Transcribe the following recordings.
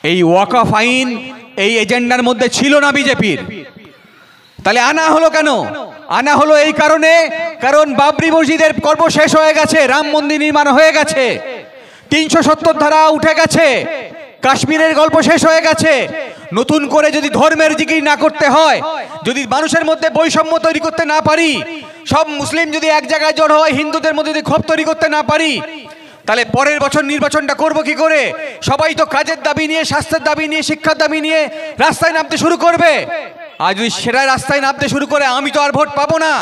এই ওয়াকফ আইন এই এজেন্ডার মধ্যে ছিল না বিজেপির। তাহলে আনা হলো কেন? আনা হলো এই কারণে, কারণ বাবরি মসজিদের গল্প শেষ হয়ে গেছে, রাম মন্দির নির্মাণ হয়ে গেছে, 370 ধারা উঠে গেছে, কাশ্মীরের গল্প শেষ হয়ে গেছে। নতুন করে যদি ধর্মের জিকির না করতে হয়, যদি মানুষের মধ্যে বৈষম্য তৈরি করতে না পারি, সব মুসলিম যদি এক জায়গায় জড়ো হয়, হিন্দুদের মধ্যে যদি ক্ষোভ তৈরি করতে না পারি, তাহলে পরের বছর নির্বাচনটা করব কি করে? সবাই তো কাজের দাবি নিয়ে, স্বাস্থ্যের দাবি নিয়ে, শিক্ষার দাবি নিয়ে রাস্তায় নামতে শুরু করবে। আর যদি সেটা রাস্তায় নামতে শুরু করে, আমি তো আর ভোট পাবো না,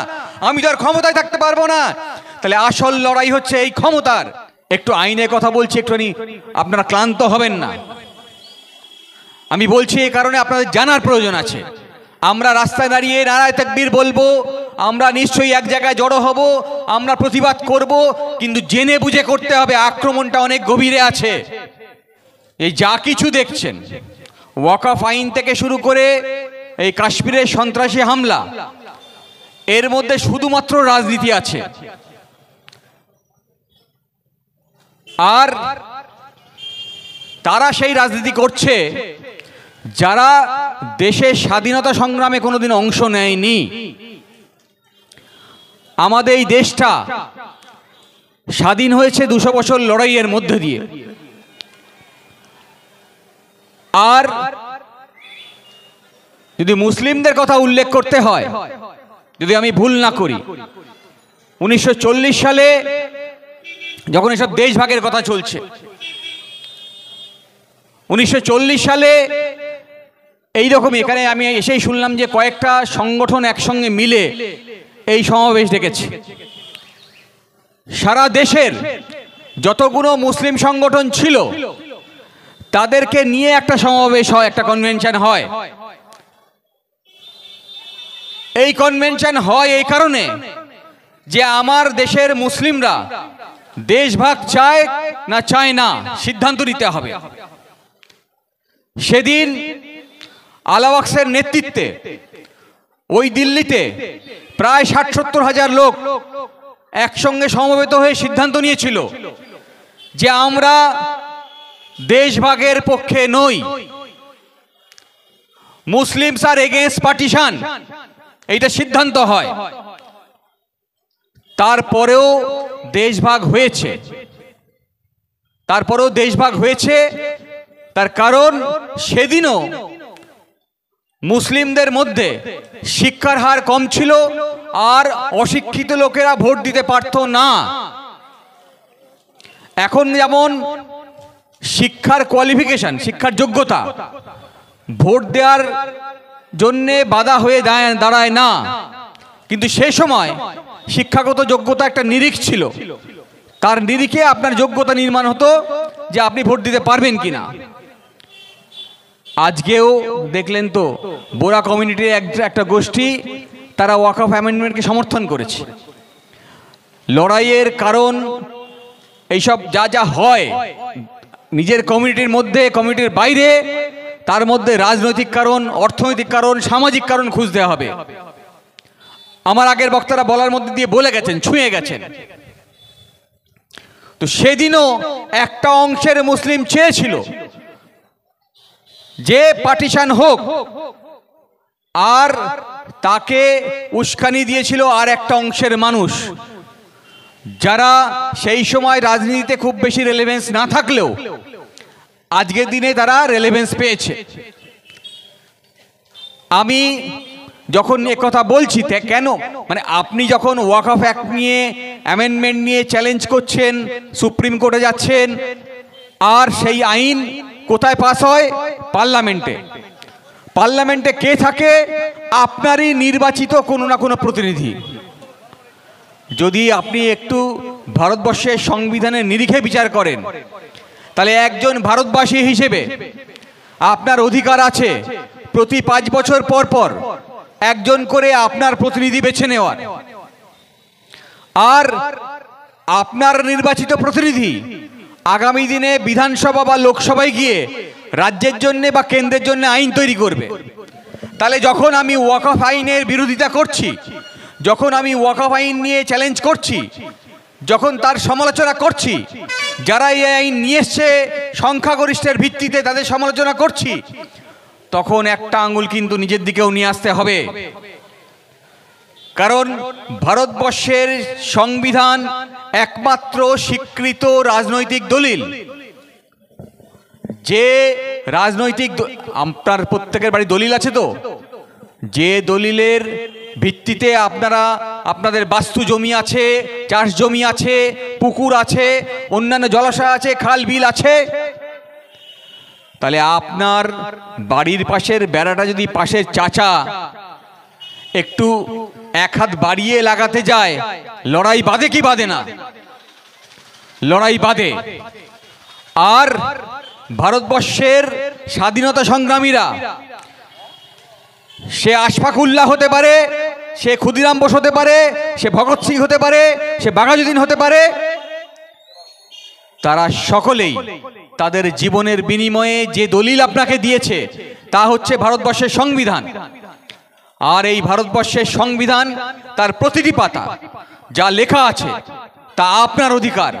আমি তো আর ক্ষমতায় থাকতে পারবো না। তাহলে আসল লড়াই হচ্ছে এই ক্ষমতার। একটু আইনের কথা বলছি, একটুখানি আপনারা ক্লান্ত হবেন না। আমি বলছি এই কারণে আপনাদের জানার প্রয়োজন আছে। আমরা রাস্তায় দাঁড়িয়ে নারায়ে তাকবীর বলবো, আমরা নিশ্চয়ই এক জায়গায় জড়ো হব, আমরা প্রতিবাদ করব, কিন্তু জেনে বুঝে করতে হবে। আক্রমণটা অনেক গভীরে আছে। এই যা কিছু দেখছেন, ওয়াকফ আইন থেকে শুরু করে এই কাশ্মীরের সন্ত্রাসী হামলা, এর মধ্যে শুধুমাত্র রাজনীতি আছে। আর তারা সেই রাজনীতি করছে যারা দেশের স্বাধীনতা সংগ্রামে কোনোদিন অংশ নেয়নি। আমাদের এই দেশটা স্বাধীন হয়েছে 200 বছর লড়াইয়ের মধ্যে দিয়ে। আর যদি মুসলিমদের কথা উল্লেখ করতে হয়, যদি আমি ভুল না করি, 1940 সালে যখন এসব দেশভাগের কথা চলছে, 1940 সালে এইরকম এখানে আমি এসেই শুনলাম যে কয়েকটা সংগঠন একসঙ্গে মিলে এই সমাবেশ ডেকেছে। সারা দেশের যতগুলো মুসলিম সংগঠন ছিল তাদেরকে নিয়ে একটা সমাবেশ হয়, একটা কনভেনশন হয়। এই কনভেনশন হয় এই কারণে যে আমার দেশের মুসলিমরা দেশভাগ চায় না চায় না সিদ্ধান্ত নিতে হবে। সেদিন আলাওয়াক্সের নেতৃত্বে ওই দিল্লিতে প্রায় 60-70 হাজার লোক একসঙ্গে সমবেত হয়ে সিদ্ধান্ত নিয়েছিল যে আমরা দেশভাগের পক্ষে নই, মুসলিমস আর এগেইনস্ট পার্টিশন, এইটা সিদ্ধান্ত হয়। তারপরেও দেশভাগ হয়েছে, তার কারণ সেদিনও মুসলিমদের মধ্যে শিক্ষার হার কম ছিল আর অশিক্ষিত লোকেরা ভোট দিতে পারত না। এখন যেমন শিক্ষার কোয়ালিফিকেশন, শিক্ষার যোগ্যতা ভোট দেওয়ার জন্যে বাধা হয়ে দাঁড়ায় না, কিন্তু সে সময় শিক্ষাগত যোগ্যতা একটা নিরিখ ছিল, তার নিরিখে আপনার যোগ্যতা নির্মাণ হতো যে আপনি ভোট দিতে পারবেন কিনা। আজকেও দেখলেন তো বোরা কমিউনিটির একটা গোষ্ঠী তারা ওয়াকফ অ্যামেন্ডমেন্টকে সমর্থন করেছে। লড়াইয়ের কারণ এইসব যা যা হয় নিজের কমিউনিটির মধ্যে, কমিউনিটির বাইরে, তার মধ্যে রাজনৈতিক কারণ, অর্থনৈতিক কারণ, সামাজিক কারণ খুঁজতে হবে। আমার আগের বক্তারা বলার মধ্যে দিয়ে বলে গেছেন, ছুঁয়ে গেছেন। তো সেদিনও একটা অংশের মুসলিম চেয়েছিল যে পার্টিশন হোক, আর তাকে উস্কানি দিয়েছিল আর একটা অংশের মানুষ যারা সেই সময় রাজনীতিতে খুব বেশি রেলেভেন্স না থাকলেও আজকের দিনে তারা রেলেভেন্স পেয়েছে। আমি যখন একথা বলছি কেন, মানে আপনি যখন ওয়াকফ অ্যাক্ট নিয়ে, অ্যামেন্ডমেন্ট নিয়ে চ্যালেঞ্জ করছেন, সুপ্রিম কোর্টে যাচ্ছেন, আর সেই আইন কোথায় পাস হয়? পার্লামেন্টে। পার্লামেন্টে কে থাকে? আপনারই নির্বাচিত কোনো না কোনো প্রতিনিধি। যদি আপনি একটু ভারতবর্ষের সংবিধানের নিরিখে বিচার করেন, তাহলে একজন ভারতবাসী হিসেবে আপনার অধিকার আছে প্রতি 5 বছর পর পর একজন করে আপনার প্রতিনিধি বেছে নেওয়ার। আর আপনার নির্বাচিত প্রতিনিধি আগামী দিনে বিধানসভা বা লোকসভায় গিয়ে রাজ্যের জন্য বা কেন্দ্রের জন্য আইন তৈরি করবে। তাহলে যখন আমি ওয়াকফ আইনের বিরোধিতা করছি, যখন আমি ওয়াকফ আইন নিয়ে চ্যালেঞ্জ করছি, যখন তার সমালোচনা করছি, যারা এই আইন নিয়ে এসছে সংখ্যাগরিষ্ঠের ভিত্তিতে তাদের সমালোচনা করছি, তখন একটা আঙুল কিন্তু নিজের দিকেও নিয়ে আসতে হবে। কারণ ভারতবর্ষের সংবিধান একমাত্র স্বীকৃত রাজনৈতিক দলিল। যে রাজনৈতিক, আপনার প্রত্যেকের বাড়ি দলিল আছে তো, যে দলিলের ভিত্তিতে আপনারা আপনাদের বাস্তু জমি আছে, চাষ জমি আছে, পুকুর আছে, অন্যান্য জলাশয় আছে, খাল বিল আছে, তাহলে আপনার বাড়ির পাশের বেড়াটা যদি পাশের চাচা একটু এক হাত বাড়িয়ে লাগাতে যায়, লড়াই বাঁধে কি বাঁধে না? লড়াই বাঁধে। আর ভারতবর্ষের স্বাধীনতা সংগ্রামীরা, সে আশফাক উল্লাহ হতে পারে, সে ক্ষুদিরাম বোস হতে পারে, সে ভগৎ সিং হতে পারে, সে বাঘাযতীন হতে পারে, তারা সকলেই তাদের জীবনের বিনিময়ে যে দলিল আপনাকে দিয়েছে তা হচ্ছে ভারতবর্ষের সংবিধান। আর এই ভারতবর্ষের সংবিধান, তার প্রতিটি পাতা যা লেখা আছে তা আপনার অধিকার।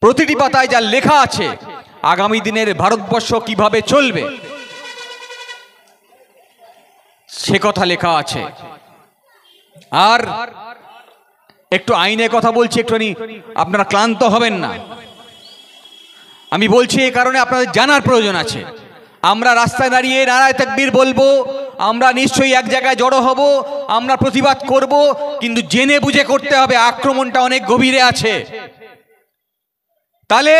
প্রতিটি পাতায় যা লেখা আছে আগামী দিনের ভারতবর্ষ কিভাবে চলবে সে কথা লেখা আছে। আর একটু আইনের কথা বলছি, একটুখানি আপনারা ক্লান্ত হবেন না। আমি বলছি এই কারণে আপনাদের জানার প্রয়োজন আছে। আমরা রাস্তায় দাঁড়িয়ে নারায়ে তাকবীর বলবো, আমরা নিশ্চয়ই এক জায়গায় জড়ো হব, আমরা প্রতিবাদ করব, কিন্তু জেনে বুঝে করতে হবে। আক্রমণটা অনেক গভীরে আছে। তাহলে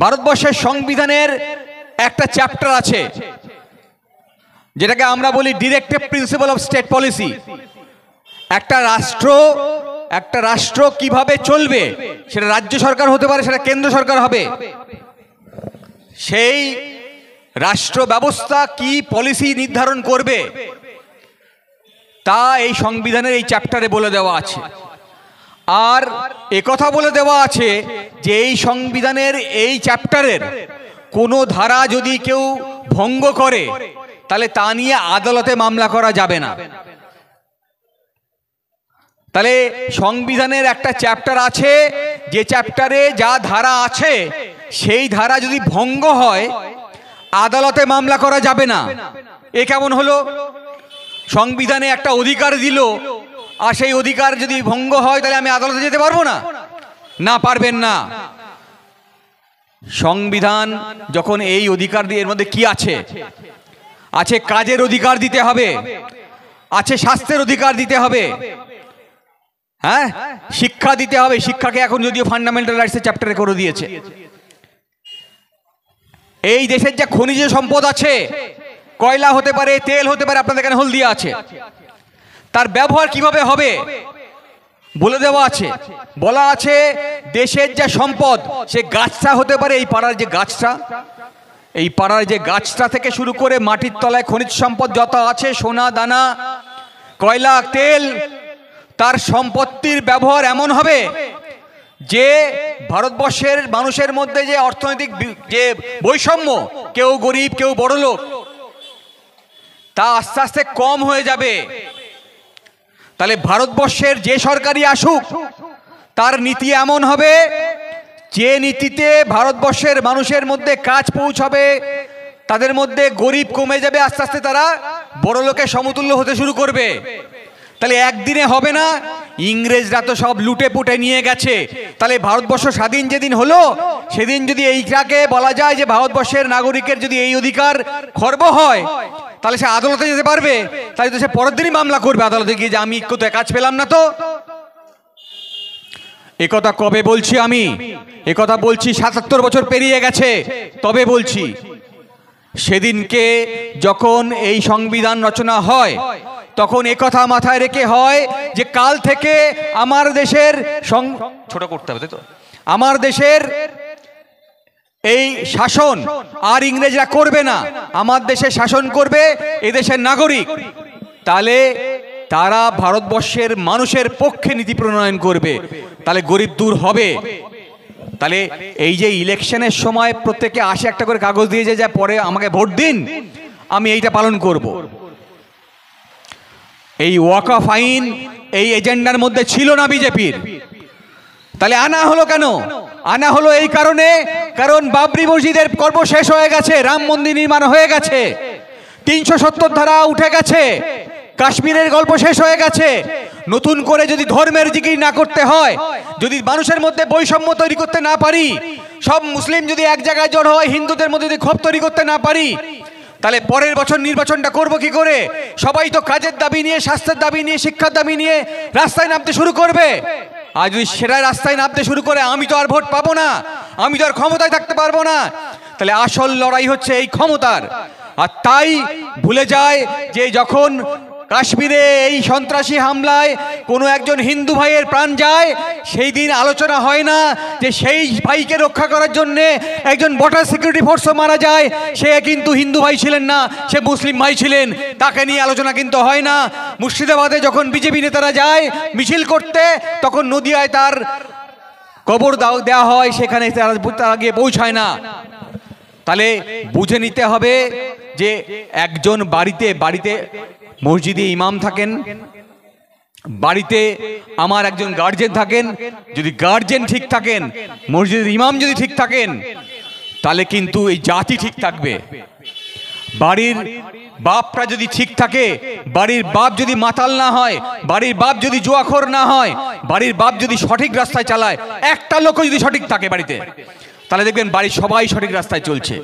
ভারতবর্ষের সংবিধানের একটা চ্যাপ্টার আছে যেটাকে আমরা বলি directive principal of state policy. একটা রাষ্ট্র কিভাবে চলবে, সেটা রাজ্য সরকার হতে পারে, সেটা কেন্দ্র সরকার হবে, সেই রাষ্ট্র ব্যবস্থা কি পলিসি নির্ধারণ করবে তা এই সংবিধানের এই চ্যাপ্টারে বলে দেওয়া আছে। আর একথা বলে দেওয়া আছে যে এই সংবিধানের এই চ্যাপ্টারের কোনো ধারা যদি কেউ ভঙ্গ করে তাহলে তা নিয়ে আদালতে মামলা করা যাবে না। তাহলে সংবিধানের একটা চ্যাপ্টার আছে, যে চ্যাপ্টারে যা ধারা আছে সেই ধারা যদি ভঙ্গ হয় আদালতে মামলা করা যাবে না। এ কেমন হলো? সংবিধানে একটা অধিকার দিল, আর সেই অধিকার যদি ভঙ্গ হয় তাহলে আমি আদালতে যেতে পারবো না? না, পারবেন না। সংবিধান যখন এই অধিকার দিয়ে, এর মধ্যে কি আছে? আছে কাজের অধিকার দিতে হবে, আছে স্বাস্থ্যের অধিকার দিতে হবে, হ্যাঁ, শিক্ষা দিতে হবে। শিক্ষাকে এখন যদিও ফান্ডামেন্টাল রাইটসের চ্যাপ্টারে করে দিয়েছে। এই দেশের যে খনিজ সম্পদ আছে, কয়লা হতে পারে, তেল হতে পারে, আপনাদের এখানে হলদিয়া আছে, তার ব্যবহার কিভাবে হবে বলে দেওয়া আছে। বলা আছে দেশের যে সম্পদ, সে গাছটা হতে পারে, এই পাড়ার যে গাছটা, এই পাড়ার যে গাছটা থেকে শুরু করে মাটির তলায় খনিজ সম্পদ যত আছে, সোনা দানা, কয়লা, তেল, তার সম্পত্তির ব্যবহার এমন হবে যে ভারতবর্ষের মানুষের মধ্যে যে অর্থনৈতিক যে বৈষম্য, কেউ গরিব কেউ বড়লোক, তা আস্তে আস্তে কম হয়ে যাবে। তাহলে ভারতবর্ষের যে সরকারই আসুক তার নীতি এমন হবে যে নীতিতে ভারতবর্ষের মানুষের মধ্যে কাজ পৌঁছাবে, তাদের মধ্যে গরিব কমে যাবে, আস্তে আস্তে তারা বড়লোকের সমতুল্য হতে শুরু করবে। তাহলে একদিনে হবে না। ইংরেজরা তো সব লুটে পুটে নিয়ে গেছে। তাহলে ভারতবর্ষ স্বাধীন যেদিন হলো সেদিন যদি এইটাকে বলা যায় যে ভারতবর্ষের নাগরিকের যদি এই অধিকার খর্ব হয় তাহলে সে আদালতে যেতে পারবে। তাই তো সে পরের দিনই মামলা করবে আদালতে গিয়ে যে আমি কোথায় কাজ পেলাম না। তো একথা কবে বলছি আমি? একথা বলছি ৭৭ বছর পেরিয়ে গেছে, তবে বলছি। সেদিনকে যখন এই সংবিধান রচনা হয় তখন একথা মাথায় রেখে হয় যে কাল থেকে আমার দেশের ছোট করতে হবে, তাই তো, আমার দেশের এই শাসন আর ইংরেজরা করবে না, আমার দেশে শাসন করবে এদেশের নাগরিক। তাহলে তারা ভারতবর্ষের মানুষের পক্ষে নীতি প্রণয়ন করবে, তাহলে গরিব দূর হবে। তাহলে এই যে ইলেকশনের সময় প্রত্যেকে আসে একটা করে কাগজ দিয়ে যায়, পরে আমাকে ভোট দিন, আমি এইটা পালন করব। এই ওয়াকফ আইন এই এজেন্ডার মধ্যে ছিল না বিজেপির। তাহলে আনা হলো কেন? আনা হলো এই কারণে, কারণ বাবরি মসজিদের কর্ম শেষ হয়ে গেছে, রাম মন্দির নির্মাণ হয়ে গেছে, 370 ধারা উঠে গেছে, কাশ্মীরের গল্প শেষ হয়ে গেছে। নতুন করে যদি ধর্মের জিকির না করতে হয়, যদি মানুষের মধ্যে বৈষম্য তৈরি করতে না পারি, সব মুসলিম যদি এক জায়গায় জড় হয়, হিন্দুদের মধ্যে যদি ক্ষোভ তৈরি করতে না পারি, তাহলে পরের বছর নির্বাচনটা করব কি করে? সবাই তো কাজের দাবি নিয়ে, স্বাস্থ্যের দাবি নিয়ে, শিক্ষার দাবি নিয়ে রাস্তায় নামতে শুরু করবে। আর যদি সেটা রাস্তায় নামতে শুরু করে, আমি তো আর ভোট পাবো না, আমি তো আর ক্ষমতায় থাকতে পারবো না। তাহলে আসল লড়াই হচ্ছে এই ক্ষমতার। আর তাই ভুলে যায় যে যখন কাশ্মীরে এই সন্ত্রাসী হামলায় কোনো একজন হিন্দু ভাইয়ের প্রাণ যায়, সেই দিন আলোচনা হয় না যে সেই ভাইকে রক্ষা করার জন্য একজন বর্ডার সিকিউরিটি ফোর্সও মারা যায়, সে কিন্তু হিন্দু ভাই ছিলেন না, সে মুসলিম ভাই ছিলেন, তাকে নিয়ে আলোচনা কিন্তু হয় না। মুর্শিদাবাদে যখন বিজেপি নেতারা যায় মিছিল করতে, তখন নদিয়ায় তার কবর দেওয়া হয়, সেখানে তারা গিয়ে পৌঁছায় না। তাহলে বুঝে নিতে হবে যে একজন বাড়িতে মসজিদে ইমাম থাকেন, বাড়িতে আমার একজন গার্জেন থাকেন, যদি গার্জেন ঠিক থাকেন, মসজিদের ইমাম যদি ঠিক থাকেন, তাহলে কিন্তু এই জাতি ঠিক থাকবে। বাড়ির বাপটা যদি ঠিক থাকে, বাড়ির বাপ যদি মাতাল না হয়, বাড়ির বাপ যদি জুয়াখোর না হয়, বাড়ির বাপ যদি সঠিক রাস্তায় চালায়, একটা লোক যদি সঠিক থাকে বাড়িতে, তাহলে দেখবেন বাড়ির সবাই সঠিক রাস্তায় চলছে।